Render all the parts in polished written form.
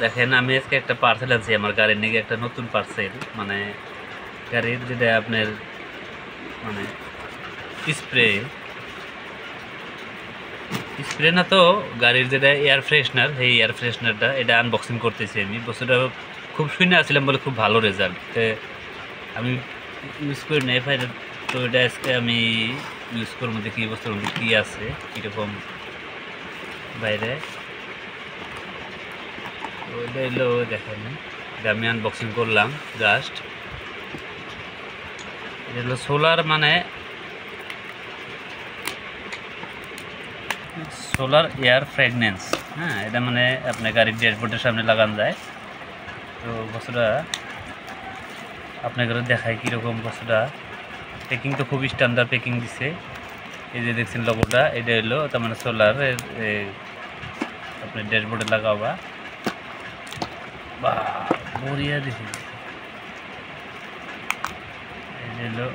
দেখেন আমি আজকে একটা পার্সেল আনছি আমার গাড়ির নাকি একটা নতুন পার্সেল মানে গাড়ির যেটা আপনার মানে স্প্রে স্প্রে না তো গাড়ির যেটা এয়ার ফ্রেশনার এই এয়ার ফ্রেশনারটা এটা আনবক্সিং করতেছি আমি বস্তুটা খুব শুনে আসছিলাম বলে খুব ভালো রেজাল্ট আমি ইউজ করি না এফআই তো এটা আজকে আমি ইউজ করবো দেখি এই বস্তুর মধ্যে কী আছে কীরকম বাইরে ওইটা এলো দেখেন এটা আমি আনবক্সিং করলাম জাস্ট এটা হলো সোলার মানে সোলার এয়ার ফ্রেগনেন্স। হ্যাঁ, এটা মানে আপনার গাড়ির ড্যাশবোর্ডের সামনে লাগানো যায়। তো বস্তুটা আপনাকে দেখায় কীরকম বস্তুটা প্যাকিং তো খুবই স্ট্যান্ডার্ড প্যাকিং দিছে। এই যে দেখছেন লোগোটা এটা হলো তার মানে সোলার আপনার ড্যাশবোর্ডে লাগাবা বা বড়িয়া দেখি এটা হলো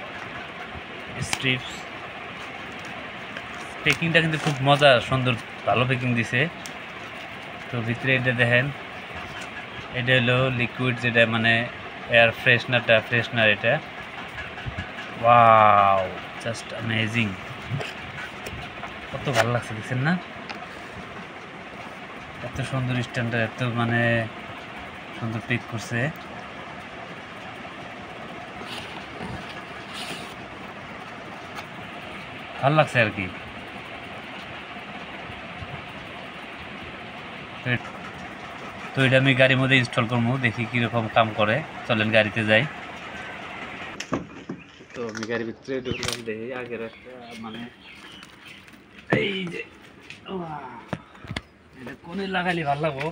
স্ট্রিপস প্যাকিংটা কিন্তু খুব মজা সুন্দর ভালো প্যাকিং দিছে। তো ভিতরে এটা দেখেন এটা হলো লিকুইড যেটা মানে এয়ার ফ্রেশনার এটা ওয়াও জাস্ট অ্যামেজিং কত ভালো লাগছে দেখছেন না এত সুন্দর স্ট্যান্ডার্ড এত মানে সুন্দর প্যাক করছে। ভালো লাগছে আর কি। তো এটা আমি গাড়ির মধ্যে ইনস্টল করবো দেখি কীরকম কাম করে। চলেন গাড়িতে যাই। তো আমি গাড়ির ভিতরে ঢুকলাম দেখি আগের একটা মানে এই যে এটা কোনে লাগাইলে ভালো লাগবো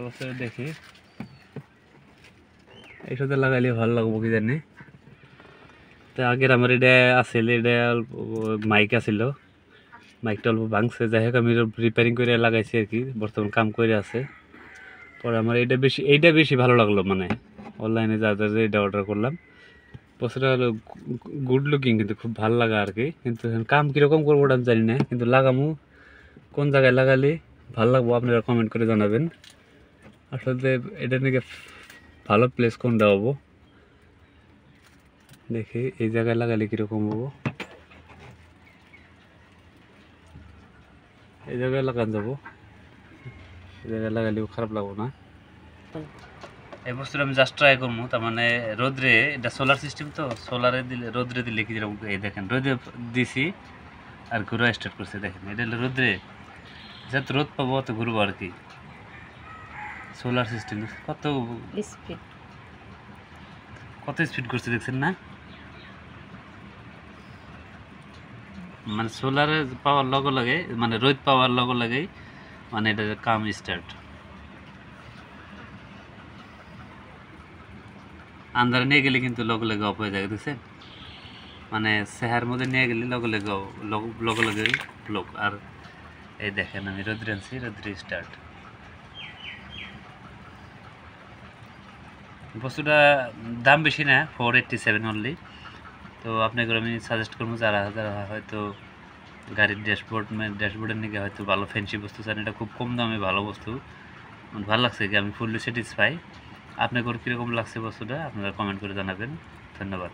অবশ্যই দেখি এই সাথে লাগাইলে ভালো লাগবো কি জানি। তো আগের আমার এটা আসলে এটা অল্প মাইক আসিল মাইকটা অল্প ভাঙছে যাই হোক আমি রিপেয়ারিং করে লাগাইছি আর কি বর্তমান কাম করে আছে। পরে আমার এইটা বেশি ভালো লাগলো মানে অনলাইনে যা যা এটা অর্ডার করলাম বস্তুটা হলো গুড লুকিং কিন্তু খুব ভালো লাগা আর কি। কিন্তু কাম কীরকম করবো ওটা আমি জানি না কিন্তু লাগামু কোন জায়গায় লাগালে ভালো লাগবো আপনারা কমেন্ট করে জানাবেন। আসলে এটা নাকি ভালো প্লেস কোনটা হবো দেখি এই জায়গায় লাগালে কীরকম হবো এই জায়গায় লাগান যাবো এই জায়গায় লাগালেও খারাপ লাগবো না। এই বস্তুটা আমি জাস্ট ট্রাই করবো তার মানে রোদ্রে এটা সোলার সিস্টেম তো সোলারে দিলে রোদ্রে দিলে কি যেরকম এই দেখেন রোদে দিছি আর ঘুরা স্টার্ট করছে দেখেন এটা হলো রোদ্রে যত রোদ পাবো অত ঘুরবো আর কি। সোলার সিস্টেম কত স্পিড করছে দেখছেন না মানে সোলারে পাওয়ার লগে লাগে মানে রোদ পাওয়ার লগে লাগেই মানে এটা কাম স্টার্ট। আন্ধারে নিয়ে গেলে কিন্তু লগে লগে অফ হয়ে যায় দেখছেন মানে চেহার মধ্যে নিয়ে গেলে লগে লগে ব্লক। আর এই দেখেন আমি রোদ্রে আনছি রোদ্রে স্টার্ট। বস্তুটা দাম বেশি না 487 অনলি। তো আপনাকে আমি সাজেস্ট করবো যারা হয়তো গাড়ির ড্যাশবোর্ডের নিকে হয়তো ভালো ফ্যান্সি বস্তু চান এটা খুব কম দামে ভালো বস্তু ভালো লাগছে কি আমি ফুললি স্যাটিসফাই। আপনাকে কীরকম লাগছে বস্তুটা আপনারা কমেন্ট করে জানাবেন। ধন্যবাদ।